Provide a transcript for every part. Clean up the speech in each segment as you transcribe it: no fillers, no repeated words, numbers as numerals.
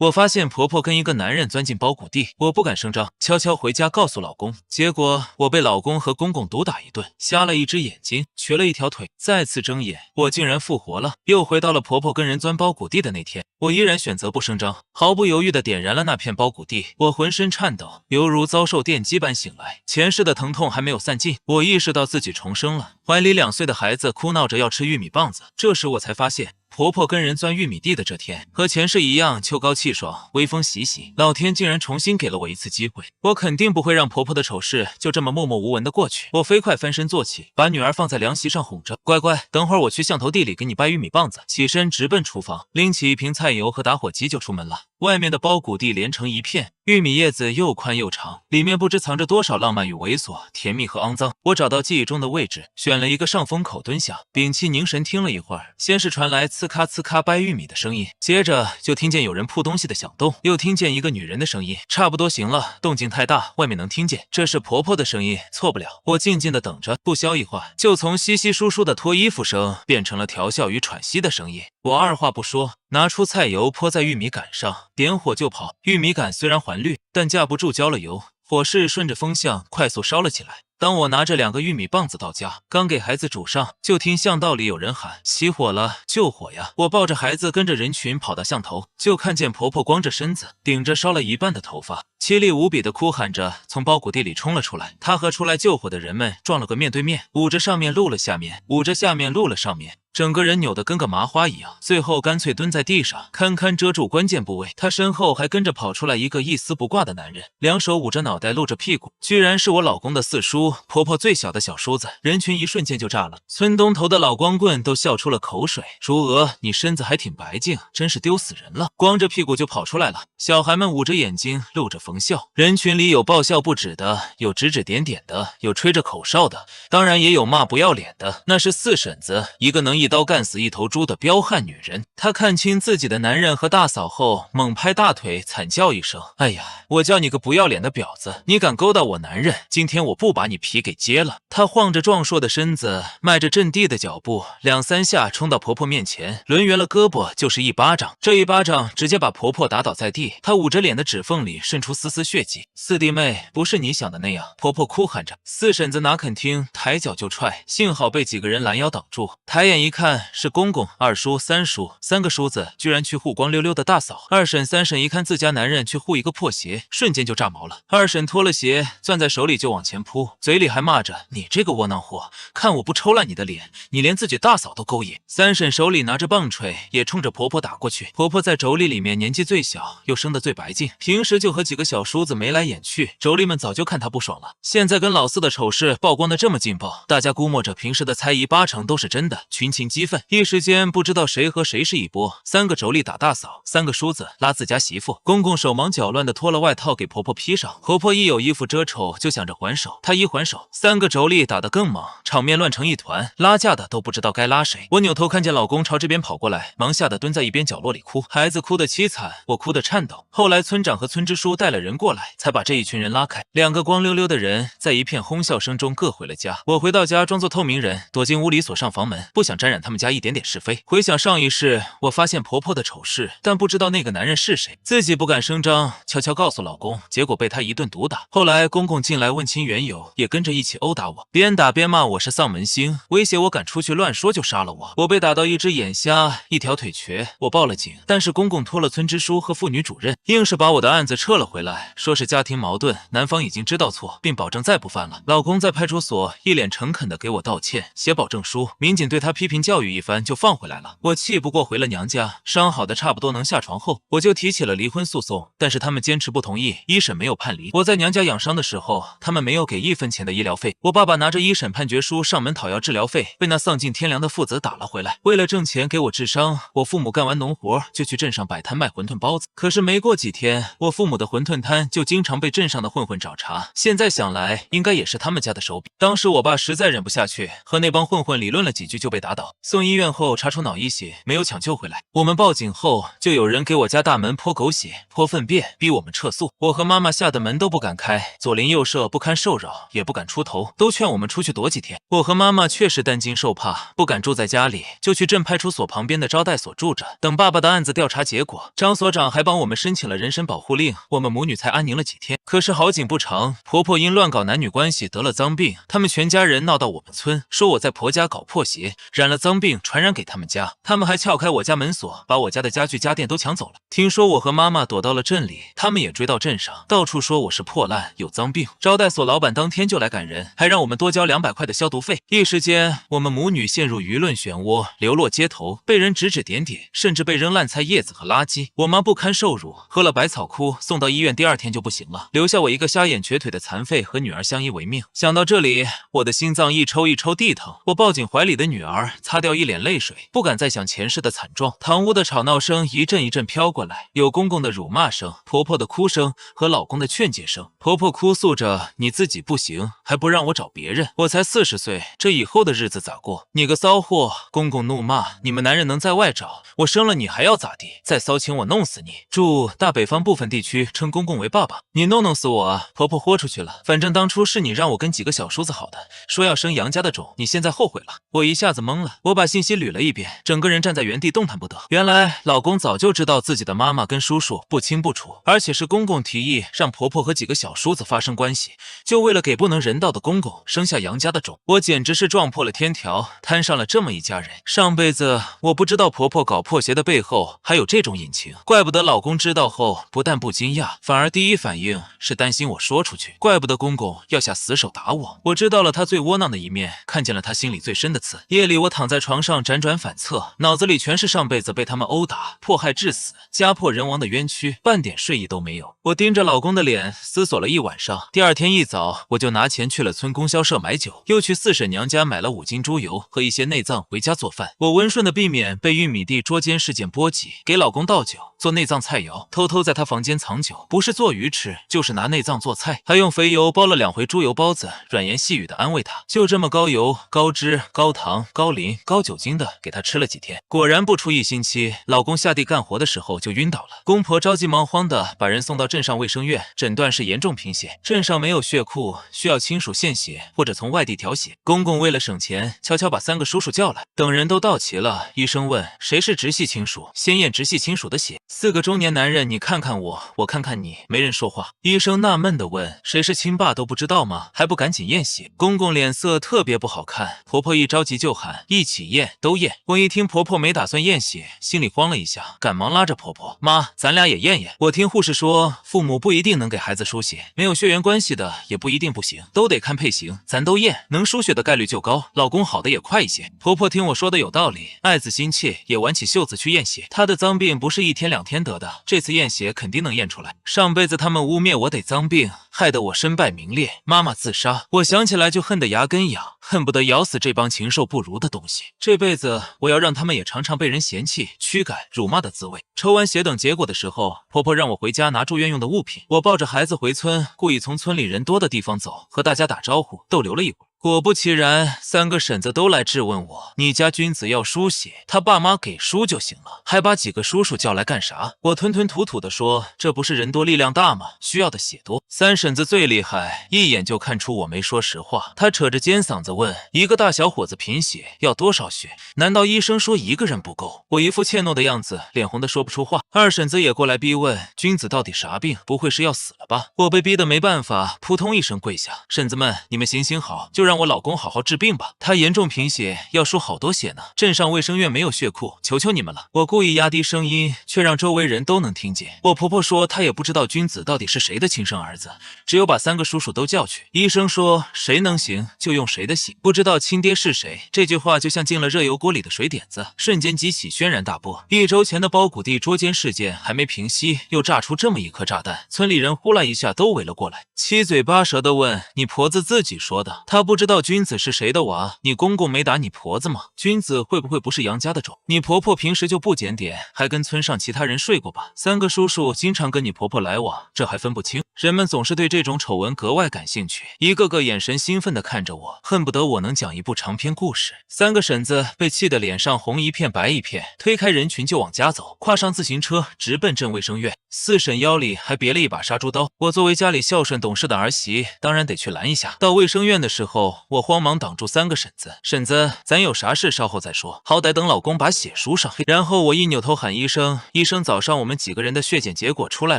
我发现婆婆跟一个男人钻进包谷地，我不敢声张，悄悄回家告诉老公。结果我被老公和公公毒打一顿，瞎了一只眼睛，瘸了一条腿，再次睁眼，我竟然复活了，又回到了婆婆跟人钻包谷地的那天。我依然选择不声张，毫不犹豫地点燃了那片包谷地。我浑身颤抖，犹如遭受电击般醒来，前世的疼痛还没有散尽，我意识到自己重生了。怀里2岁的孩子哭闹着要吃玉米棒子，这时我才发现，婆婆跟人钻玉米地的这天，和前世一样，秋高气爽，微风习习，老天竟然重新给了我一次机会。我肯定不会让婆婆的丑事就这么默默无闻的过去。我飞快翻身坐起，把女儿放在凉席上哄着，乖乖，等会儿我去象头地里给你掰玉米棒子。起身直奔厨房，拎起一瓶菜油和打火机就出门了。外面的包谷地连成一片，玉米叶子又宽又长，里面不知藏着多少浪漫与猥琐，甜蜜和肮脏。我找到记忆中的位置，选了一个上风口蹲下，屏气凝神听了一会儿，先是传来呲咔呲咔掰玉米的声音，接着就听见有人铺东西的响动，又听见一个女人的声音。差不多行了，动静太大，外面能听见，这是婆婆的声音，错不了。我静静的等着，不消一会，就从稀稀疏疏的脱衣服声变成了调笑与喘息的声音。我二话不说，拿出菜油泼在玉米杆上，点火就跑。玉米杆虽然还绿，但架不住浇了油，火势顺着风向快速烧了起来。当我拿着2个玉米棒子到家，刚给孩子煮上，就听巷道里有人喊：“起火了，救火呀！”我抱着孩子跟着人群跑到巷头，就看见婆婆光着身子，顶着烧了一半的头发，凄厉无比的哭喊着从包谷地里冲了出来。她和出来救火的人们撞了个面对面，捂着上面露了下面，捂着下面露了上面，整个人扭得跟个麻花一样，最后干脆蹲在地上，堪堪遮住关键部位。他身后还跟着跑出来一个一丝不挂的男人，两手捂着脑袋露着屁股，居然是我老公的四叔，婆婆最小的小叔子。人群一瞬间就炸了，村东头的老光棍都笑出了口水。淑娥，你身子还挺白净，真是丢死人了，光着屁股就跑出来了。小孩们捂着眼睛露着疯笑，人群里有爆笑不止的，有指指点点的，有吹着口哨的，当然也有骂不要脸的。那是四婶子，一个能一刀干死一头猪的彪悍女人。她看清自己的男人和大嫂后，猛拍大腿，惨叫一声：“哎呀，我叫你个不要脸的婊子！你敢勾搭我男人，今天我不把你皮给揭了！”她晃着壮硕的身子，迈着阵地的脚步，2、3下冲到婆婆面前，抡圆了胳膊就是一巴掌。这一巴掌直接把婆婆打倒在地，她捂着脸的指缝里渗出丝丝血迹。四弟妹，不是你想的那样！婆婆哭喊着。四婶子哪肯听，抬脚就踹，幸好被几个人拦腰挡住。抬眼一看，是公公、二叔、三叔，3个叔子居然去护光溜溜的大嫂。二婶、三婶一看自家男人去护一个破鞋，瞬间就炸毛了。二婶脱了鞋，攥在手里就往前扑，嘴里还骂着：“你这个窝囊货，看我不抽烂你的脸！你连自己大嫂都勾引。”三婶手里拿着棒槌，也冲着婆婆打过去。婆婆在妯娌里面年纪最小，又生得最白净，平时就和几个小叔子眉来眼去，妯娌们早就看她不爽了。现在跟老四的丑事曝光的这么劲爆，大家估摸着平时的猜疑8成都是真的，群情激愤，一时间不知道谁和谁是一波。3个妯娌打大嫂，3个叔子拉自家媳妇，公公手忙脚乱的脱了外套给婆婆披上，婆婆一有衣服遮丑就想着还手，她一还手，3个妯娌打得更猛，场面乱成一团，拉架的都不知道该拉谁。我扭头看见老公朝这边跑过来，忙吓得蹲在一边角落里哭，孩子哭得凄惨，我哭得颤抖。后来村长和村支书带了人过来，才把这一群人拉开。2个光溜溜的人在一片哄笑声中各回了家。我回到家装作透明人，躲进屋里锁上房门，不想沾染他们家一点点是非。回想上一世，我发现婆婆的丑事，但不知道那个男人是谁，自己不敢声张，悄悄告诉老公，结果被他一顿毒打。后来公公进来问清缘由，也跟着一起殴打我，边打边骂我是丧门星，威胁我敢出去乱说就杀了我。我被打到一只眼瞎，一条腿瘸，我报了警，但是公公托了村支书和妇女主任，硬是把我的案子撤了回来，说是家庭矛盾，男方已经知道错，并保证再不犯了。老公在派出所一脸诚恳地给我道歉，写保证书，民警对他批评教育一番就放回来了。我气不过回了娘家，伤好的差不多能下床后，我就提起了离婚诉讼，但是他们坚持不同意，一审没有判离。我在娘家养伤的时候，他们没有给1分钱的医疗费。我爸爸拿着一审判决书上门讨要治疗费，被那丧尽天良的父子打了回来。为了挣钱给我治伤，我父母干完农活就去镇上摆摊卖馄饨包子。可是没过几天，我父母的馄饨摊就经常被镇上的混混找茬。现在想来，应该也是他们家的手笔。当时我爸实在忍不下去，和那帮混混理论了几句就被打倒。送医院后查出脑溢血，没有抢救回来。我们报警后，就有人给我家大门泼狗血、泼粪便，逼我们撤诉。我和妈妈吓得门都不敢开，左邻右舍不堪受扰，也也不敢出头，都劝我们出去躲几天。我和妈妈确实担惊受怕，不敢住在家里，就去镇派出所旁边的招待所住着，等爸爸的案子调查结果。张所长还帮我们申请了人身保护令，我们母女才安宁了几天。可是好景不长，婆婆因乱搞男女关系得了脏病，他们全家人闹到我们村，说我在婆家搞破鞋，染了脏病传染给他们家。他们还撬开我家门锁，把我家的家具家电都抢走了。听说我和妈妈躲到了镇里，他们也追到镇上，到处说我是破烂有脏病。招待所老板当天就来赶人，还让我们多交200块的消毒费。一时间，我们母女陷入舆论漩涡，流落街头，被人指指点点，甚至被扔烂菜叶子和垃圾。我妈不堪受辱，喝了百草枯，送到医院，第2天就不行了，留下我一个瞎眼瘸腿的残废和女儿相依为命。想到这里，我的心脏一抽一抽地疼。我抱紧怀里的女儿，擦掉一脸泪水，不敢再想前世的惨状。堂屋的吵闹声一阵一阵飘过来，有公公的辱骂声，婆婆的哭声和老公的劝解声。婆婆哭诉着：“你自己不行，还不让我找别人？我才40岁，这以后的日子咋过？你个骚货！”公公怒骂：“你们男人能在外找，我生了你还要咋地？再骚情我弄死你！”驻大北方部分地区称公公为爸爸，你弄死我啊！婆婆豁出去了，反正当初是你让我跟几个小叔子好的，说要生杨家的种，你现在后悔了。我一下子懵了，我把信息捋了一遍，整个人站在原地动弹不得。原来老公早就知道自己的妈妈跟叔叔不清不楚，而且是公公提议让婆婆和几个小叔子发生关系，就为了给不能人道的公公生下杨家的种。我简直是撞破了天条，摊上了这么一家人。上辈子我不知道婆婆搞破鞋的背后还有这种隐情，怪不得老公知道后不但不惊讶，反而第一反应是担心我说出去，怪不得公公要下死手打我。我知道了他最窝囊的一面，看见了他心里最深的刺。夜里我躺在床上辗转反侧，脑子里全是上辈子被他们殴打、迫害致死、家破人亡的冤屈，半点睡意都没有。我盯着老公的脸思索了一晚上，第2天一早我就拿钱去了村供销社买酒，又去四婶娘家买了5斤猪油和一些内脏回家做饭。我温顺的避免被玉米地捉奸事件波及，给老公倒酒，做内脏菜肴，偷偷在他房间藏酒，不是做鱼吃，就是拿内脏做菜，还用肥油包了2回猪油包子，软言细语的安慰他。就这么高油、高脂、高糖、高磷、高酒精的给他吃了几天，果然不出1星期，老公下地干活的时候就晕倒了。公婆着急忙慌的把人送到镇上卫生院，诊断是严重贫血，镇上没有血库，需要亲属献血或者从外地调血。公公为了省钱，悄悄把3个叔叔叫来，等人都到齐了，医生问谁是直系亲属，先验直系亲属的血。4个中年男人，你看看我，我看看你，没人说话。医生纳闷的问，谁是亲爸都不知道吗？还不赶紧验血。公公脸色特别不好看，婆婆一着急就喊一起验，都验。我一听婆婆没打算验血，心里慌了一下，赶忙拉着婆婆，妈，咱俩也验验。我听护士说，父母不一定能给孩子输血，没有血缘关系的也不一定不行，都得看配型，咱都验，能输血的概率就高，老公好的也快一些。婆婆听我说的有道理，爱子心切，也挽起袖子去验血。她的脏病不是1天2天得的，这次验血肯定能验出来。上辈子他们污蔑我得脏病，害得我身败名裂，妈妈自杀，我想起来就恨得牙根痒，恨不得咬死这帮禽兽不如的东西。这辈子我要让他们也尝尝被人嫌弃、驱赶、辱骂的滋味。抽完血等结果的时候，婆婆让我回家拿住院用的物品，我抱着孩子回村，故意从村里人多的地方走，和大家打招呼，逗留了一会儿。果不其然，3个婶子都来质问我，你家君子要输血，他爸妈给输就行了，还把几个叔叔叫来干啥？我吞吞吐吐地说，这不是人多力量大吗？需要的血多。3婶子最厉害，一眼就看出我没说实话，她扯着尖嗓子问，一个大小伙子贫血要多少血？难道医生说1个人不够？我一副怯懦的样子，脸红的说不出话。2婶子也过来逼问，君子到底啥病？不会是要死了吧？我被逼得没办法，扑通一声跪下，婶子们，你们行行好，就让我老公好好治病吧，他严重贫血，要输好多血呢，镇上卫生院没有血库，求求你们了。我故意压低声音，却让周围人都能听见。我婆婆说她也不知道君子到底是谁的亲生儿子，只有把3个叔叔都叫去。医生说谁能行就用谁的行，不知道亲爹是谁。这句话就像进了热油锅里的水点子，瞬间激起轩然大波。1周前的包谷地捉奸事件还没平息，又炸出这么一颗炸弹，村里人呼啦一下都围了过来，七嘴八舌的问，你婆子自己说的，她不知道君子是谁的娃，你公公没打你婆子吗？君子会不会不是杨家的种？你婆婆平时就不检点，还跟村上其他人睡过吧？3个叔叔经常跟你婆婆来往，这还分不清？人们总是对这种丑闻格外感兴趣，一个个眼神兴奋地看着我，恨不得我能讲一部长篇故事。3个婶子被气得脸上红一片白一片，推开人群就往家走，跨上自行车直奔镇卫生院。四婶腰里还别了一把杀猪刀。我作为家里孝顺懂事的儿媳，当然得去拦一下。到卫生院的时候，我慌忙挡住3个婶子：“婶子，咱有啥事稍后再说，好歹等老公把血输上。”然后我一扭头喊医生：“医生，早上我们几个人的血检结果出来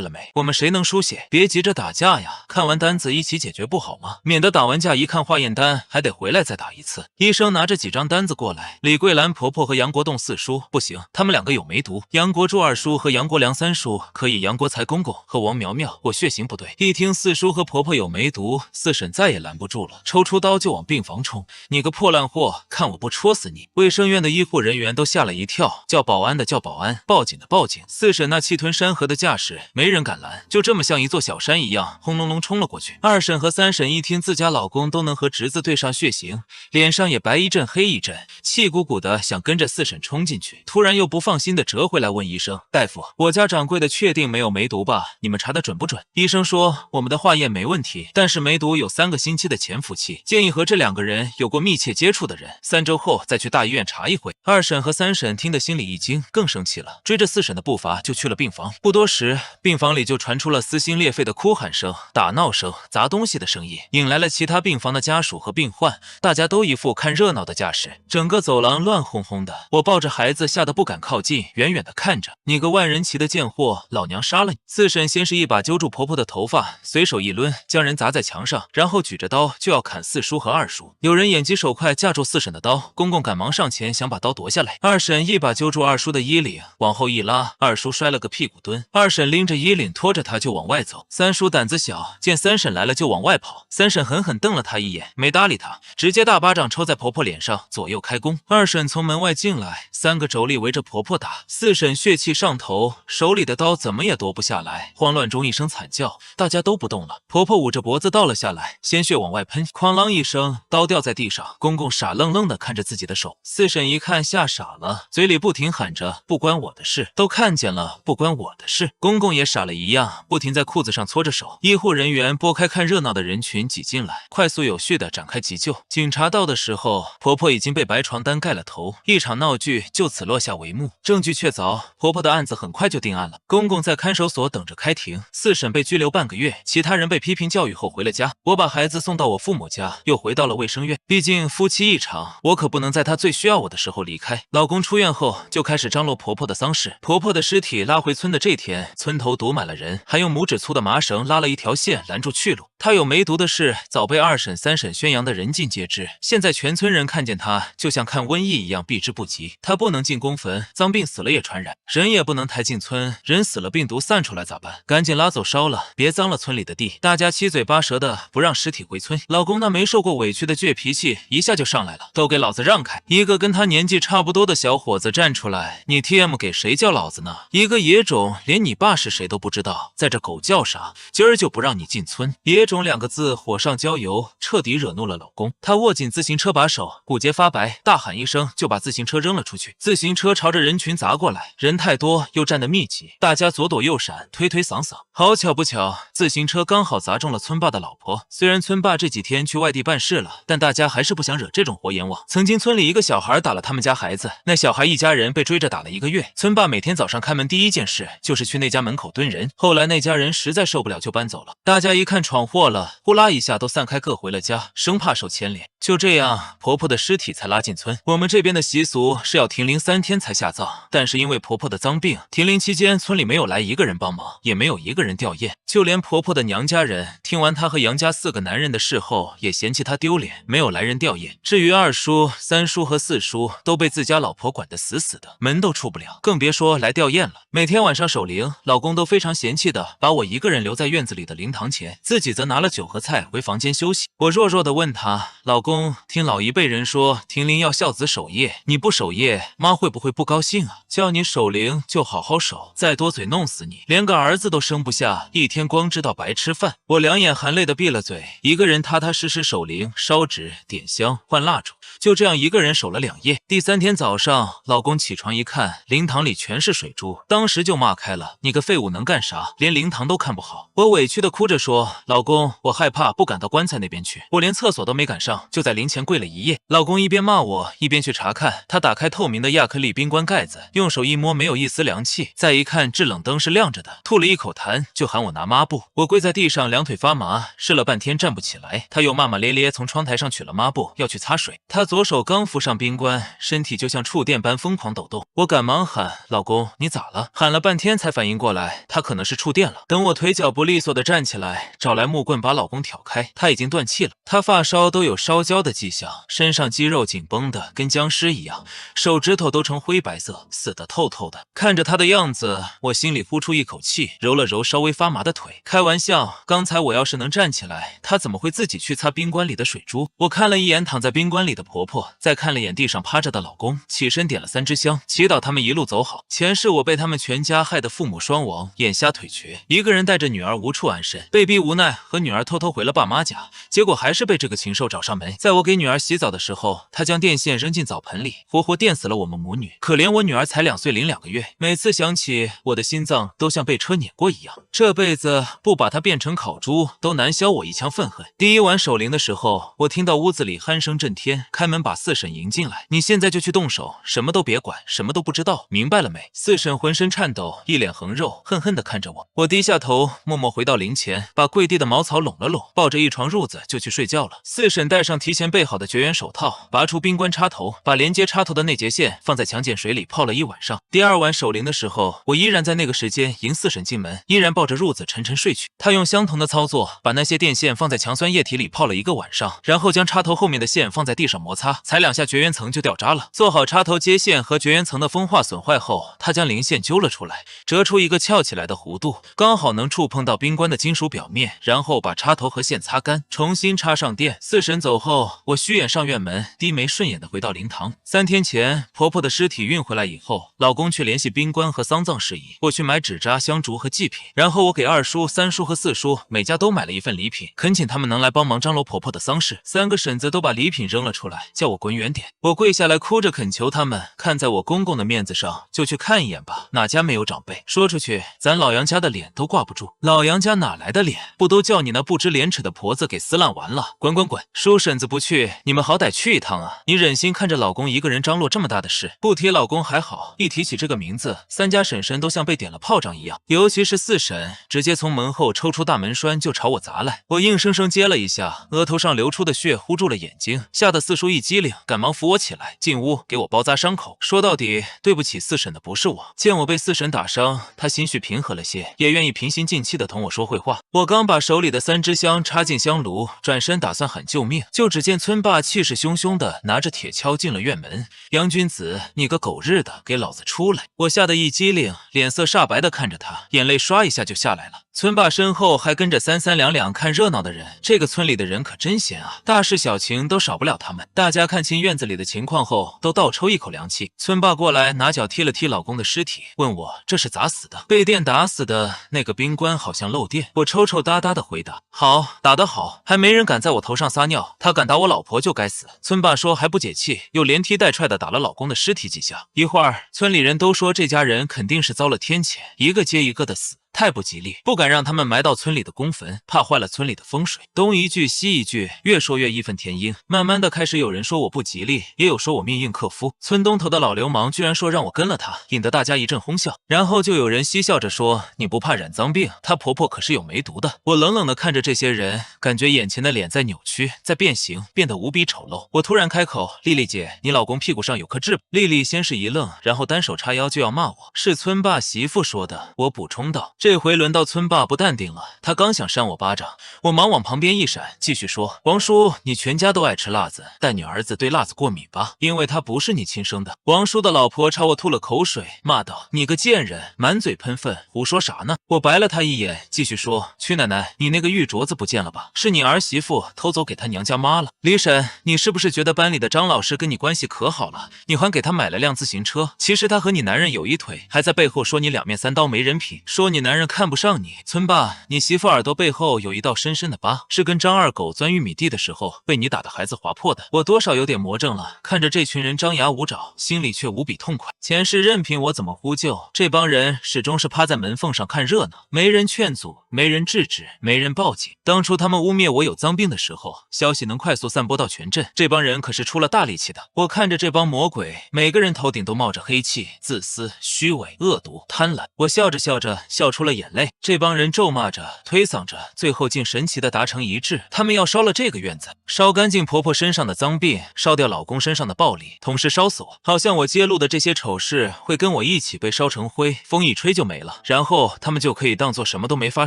了没？我们谁能输血？别急着打架呀，看完单子一起解决不好吗？免得打完架一看化验单，还得回来再打一次。”医生拿着几张单子过来，李桂兰婆婆和杨国栋4叔不行，他们2个有梅毒。杨国柱2叔和杨国良3叔可以，杨国才公公和王苗苗，我血型不对。一听4叔和婆婆有梅毒，四婶再也拦不住了，抽出刀就往病房冲。你个破烂货，看我不戳死你！卫生院的医护人员都吓了一跳，叫保安的叫保安，报警的报警。四婶那气吞山河的架势，没人敢拦，就这么像一座小山一样，轰隆隆冲了过去。2婶和3婶一听自家老公都能和侄子对上血型，脸上也白一阵黑一阵，气鼓鼓的想跟着四婶冲进去，突然又不放心的折回来问医生：“大夫，我家掌柜的确定没有梅毒吧？你们查的准不准？”医生说：“我们的化验没问题，但是梅毒有3个星期的潜伏期，建议和这2个人有过密切接触的人3周后再去大医院查一回。”2婶和3婶听得心里一惊，更生气了，追着4婶的步伐就去了病房。不多时，病房里就传出了撕心裂肺的哭喊声、打闹声、砸东西的声音，引来了其他病房的家属和病患，大家都一副看热闹的架势，整个走廊乱哄哄的。我抱着孩子，吓得不敢靠近，远远的看着。你个万人骑的贱货，老娘杀了你！四婶先是一把揪住婆婆的头发，随手一抡，将人砸在墙上，然后举着刀就要砍4叔和2叔。有人眼疾手快架住4婶的刀，公公赶忙上前想把刀夺下来。2婶一把揪住2叔的衣领，往后一拉，2叔摔了个屁股蹲。2婶拎着衣领拖着他就往外走。3叔胆子小，见3婶来了就往外跑。3婶狠狠瞪了他一眼，没搭理他，直接大巴掌抽在婆婆脸上，左右开弓。2婶从门外进来，3个妯娌围着婆婆打。4婶血气上头，手里的刀怎么也夺不下来，慌乱中一声惨叫，大家都不动了。婆婆捂着脖子倒了下来，鲜血往外喷，哐啷一声，刀掉在地上。公公傻愣愣的看着自己的手。4婶一看吓傻了，嘴里不停喊着：“不关我的事，都看见了，不关我的事。”公公也傻了一样，不停在裤子上搓着手。医护人员拨开看热闹的人群挤进来，快速有序的展开急救。警察到的时候，婆婆已经被白床单盖了头，一场闹剧就此落下帷幕。证据确凿，婆婆的案子很快就定案了。公公在看守所等着开庭，4婶被拘留半个月，其他人被批评教育后回了家。我把孩子送到我父母家，又回到了卫生院。毕竟夫妻一场，我可不能在她最需要我的时候离开。老公出院后，就开始张罗婆婆的丧事。婆婆的尸体拉回村的这天，村头堵满了人，还用拇指粗的麻绳拉了一条线拦住去路。她有梅毒的事早被2婶3婶宣扬的人尽皆知，现在全村人看见她就像看瘟疫一样避之不及。她不能进公坟，脏病死了也传染，人也不能抬进村，人死了病毒散出来咋办？赶紧拉走烧了，别脏了村里的地。大家七嘴八舌的不让尸体回村。老公那没受过委屈的倔脾气一下就上来了，都给老子让开！一个跟他年纪差不多的小伙子站出来，你 TM 给谁叫老子呢？一个野种，连你爸是谁都不知道，在这狗叫啥？今儿就不让你进村！野种2个字火上浇油，彻底惹怒了老公。他握紧自行车把手，骨节发白，大喊一声就把自行车扔了出去。自行车朝着人群砸过来，人太多又站得密集，大家左躲右闪，推推搡搡。好巧不巧，自行车刚好砸中了村霸的老婆。虽然村霸这几天去外地办事了，但大家还是不想惹这种活阎王。曾经村里一个小孩打了他们家孩子，那小孩一家人被追着打了1个月。村霸每天早上开门第一件事就是去那家门口蹲人。后来那家人实在受不了就搬走了。大家一看闯祸了，呼啦一下都散开各回了家，生怕受牵连。就这样，婆婆的尸体才拉进村。我们这边的习俗是要停灵3天才下葬，但是因为婆婆的脏病，停灵期间村里没有来1个人帮忙，也没有1个人吊唁。就连婆婆的娘家人听完她和杨家4个男人的事后，也嫌弃她丢脸，没有来人吊唁。至于2叔、3叔和4叔都被自家老婆管得死死的，门都出不了，更别说来吊唁了。每天晚上守灵，老公都非常嫌弃的把我1个人留在院子里的灵堂前，自己则拿了酒和菜回房间休息。我弱弱的问他：“老公，听老一辈人说停灵要孝子守夜，你不守夜，妈会不会不高兴啊？叫你守灵就好好守，再多嘴弄死你，连个儿子都生不下，一天光知道白吃饭。”我两眼含泪的闭了嘴，一个人踏踏实实守灵，烧纸点香换蜡烛，就这样1个人守了2夜。第3天早上，老公起床一看，灵堂里全是水珠，当时就骂开了：“你个废物能干啥？连灵堂都看不好！”我委屈的哭着说：“老公。”公，我害怕，不敢到棺材那边去，我连厕所都没敢上，就在灵前跪了一夜。老公一边骂我，一边去查看。他打开透明的亚克力冰棺盖子，用手一摸，没有一丝凉气。再一看，制冷灯是亮着的，吐了一口痰，就喊我拿抹布。我跪在地上，两腿发麻，试了半天站不起来。他又骂骂咧咧从窗台上取了抹布，要去擦水。他左手刚扶上冰棺，身体就像触电般疯狂抖动。我赶忙喊：“老公，你咋了？”喊了半天才反应过来，他可能是触电了。等我腿脚不利索的站起来，找来木棍把老公挑开，他已经断气了。他发梢都有烧焦的迹象，身上肌肉紧绷的跟僵尸一样，手指头都成灰白色，死得透透的。看着他的样子，我心里呼出一口气，揉了揉稍微发麻的腿。开玩笑，刚才我要是能站起来，他怎么会自己去擦冰棺里的水珠？我看了一眼躺在冰棺里的婆婆，再看了眼地上趴着的老公，起身点了3支香，祈祷他们一路走好。前世我被他们全家害得父母双亡，眼瞎腿瘸，一个人带着女儿无处安身，被逼无奈和女儿偷偷回了爸妈家，结果还是被这个禽兽找上门。在我给女儿洗澡的时候，他将电线扔进澡盆里，活活电死了我们母女。可怜我女儿才2岁零2个月，每次想起我的心脏都像被车碾过一样，这辈子不把她变成烤猪都难消我一腔愤恨。第一晚守灵的时候，我听到屋子里鼾声震天，开门把四婶迎进来，你现在就去动手，什么都别管，什么都不知道，明白了没？四婶浑身颤抖，一脸横肉，恨恨地看着我。我低下头，默默回到灵前，把跪地的茅草拢了拢，抱着一床褥子就去睡觉了。四婶戴上提前备好的绝缘手套，拔出冰棺插头，把连接插头的那节线放在强碱水里泡了一晚上。第二晚守灵的时候，我依然在那个时间迎四婶进门，依然抱着褥子沉沉睡去。她用相同的操作，把那些电线放在强酸液体里泡了1个晚上，然后将插头后面的线放在地上摩擦，踩2下绝缘层就掉渣了。做好插头接线和绝缘层的风化损坏后，她将零线揪了出来，折出一个翘起来的弧度，刚好能触碰到冰棺的金属表面，然后把插头和线擦干，重新插上电。四婶走后，我虚掩上院门，低眉顺眼的回到灵堂。3天前，婆婆的尸体运回来以后，老公去联系冰棺和丧葬事宜，我去买纸扎、香烛和祭品，然后我给2叔、3叔和4叔每家都买了一份礼品，恳请他们能来帮忙张罗婆婆的丧事。3个婶子都把礼品扔了出来，叫我滚远点。我跪下来哭着恳求他们，看在我公公的面子上，就去看一眼吧，哪家没有长辈？说出去，咱老杨家的脸都挂不住。老杨家哪来的脸？不都叫你那不知廉耻的婆子给撕烂完了？滚滚滚！叔婶子不去，你们好歹去一趟啊！你忍心看着老公一个人张罗这么大的事？不提老公还好，一提起这个名字，3家婶婶都像被点了炮仗一样，尤其是四婶，直接从门后抽出大门栓就朝我砸来。我硬生生接了一下，额头上流出的血糊住了眼睛，吓得四叔一激灵，赶忙扶我起来，进屋给我包扎伤口。说到底，对不起四婶的不是我。见我被四婶打伤，她心绪平和了些，也愿意平心静气的同我说会话。我刚把手里的3支香插进香炉，转身打算喊救命，就只见村霸气势汹汹的拿着铁锹进了院门。杨君子，你个狗日的，给老子出来！我吓得一激灵，脸色煞白的看着他，眼泪刷一下就下来了。村霸身后还跟着3、3两两看热闹的人，这个村里的人可真闲啊，大事小情都少不了他们。大家看清院子里的情况后，都倒抽一口凉气。村霸过来拿脚踢了踢老公的尸体，问我这是咋死的？被电打死的，那个冰棺好像漏电。我抽抽搭搭的回答：好，打得好，还没人敢在我头上撒尿，他敢打我老婆就该死。村霸说还不解气，又连踢带踹的打了老公的尸体几下。一会儿，村里人都说这家人肯定是遭了天谴，一个接一个的死。太不吉利，不敢让他们埋到村里的公坟，怕坏了村里的风水。东一句西一句，越说越义愤填膺。慢慢的开始有人说我不吉利，也有说我命硬克夫。村东头的老流氓居然说让我跟了他，引得大家一阵哄笑。然后就有人嬉笑着说你不怕染脏病，她婆婆可是有梅毒的。我冷冷的看着这些人，感觉眼前的脸在扭曲，在变形，变得无比丑陋。我突然开口，丽丽姐，你老公屁股上有颗痣吧？丽丽先是一愣，然后单手叉腰就要骂我，是村霸媳妇说的。我补充道。这回轮到村霸不淡定了，他刚想扇我巴掌，我忙往旁边一闪，继续说：王叔，你全家都爱吃辣子，但你儿子对辣子过敏吧？因为他不是你亲生的。王叔的老婆朝我吐了口水，骂道：你个贱人，满嘴喷粪，胡说啥呢？我白了他一眼，继续说：去奶奶，你那个玉镯子不见了吧？是你儿媳妇偷走给他娘家妈了。李婶，你是不是觉得班里的张老师跟你关系可好了？你还给他买了辆自行车，其实他和你男人有一腿，还在背后说你2面3刀没人品，说你男男人看不上你。村爸，你媳妇耳朵背后有一道深深的疤，是跟张二狗钻玉米地的时候被你打的孩子划破的。我多少有点魔怔了，看着这群人张牙舞爪，心里却无比痛快。前世任凭我怎么呼救，这帮人始终是趴在门缝上看热闹，没人劝阻，没人制止，没人报警。当初他们污蔑我有脏病的时候，消息能快速散播到全镇，这帮人可是出了大力气的。我看着这帮魔鬼，每个人头顶都冒着黑气，自私、虚伪、恶毒、贪婪。我笑着笑着笑出了眼泪。这帮人咒骂着，推搡着，最后竟神奇的达成一致，他们要烧了这个院子，烧干净婆婆身上的脏病，烧掉老公身上的暴力，同时烧死我。好像我揭露的这些丑事会跟我一起被烧成灰，风一吹就没了，然后他们就可以当做什么都没发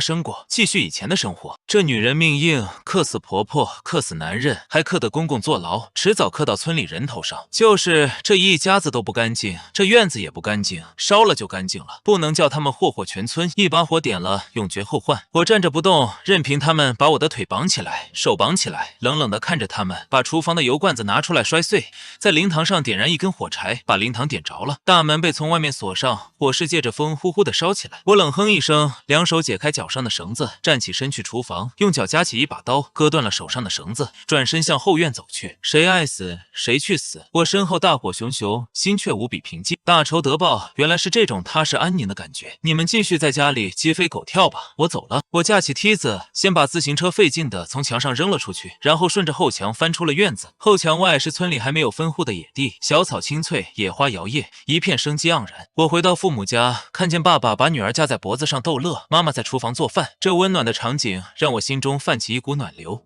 生过，继续以前的生活。这女人命硬，克死婆婆，克死男人，还克得公公坐牢，迟早克到村里人头上。就是这一家子都不干净，这院子也不干净，烧了就干净了，不能叫他们祸祸全村，一把火点了，永绝后患。我站着不动，任凭他们把我的腿绑起来，手绑起来，冷冷地看着他们把厨房的油罐子拿出来摔碎，在灵堂上点燃一根火柴，把灵堂点着了。大门被从外面锁上，火势借着风呼呼地烧起来。我冷哼一声，两手解开脚上的绳子，站起身去厨房，用脚夹起一把刀，割断了手上的绳子，转身向后院走去。谁爱死谁去死。我身后大火熊熊，心却无比平静。大仇得报，原来是这种踏实安宁的感觉。你们继续在家里鸡飞狗跳吧，我走了。我架起梯子，先把自行车费劲的从墙上扔了出去，然后顺着后墙翻出了院子。后墙外是村里还没有分户的野地，小草青翠，野花摇曳，一片生机盎然。我回到父母家，看见爸爸把女儿架在脖子上逗乐，妈妈在厨房做饭，这温暖的场景让我心中泛起一股暖流。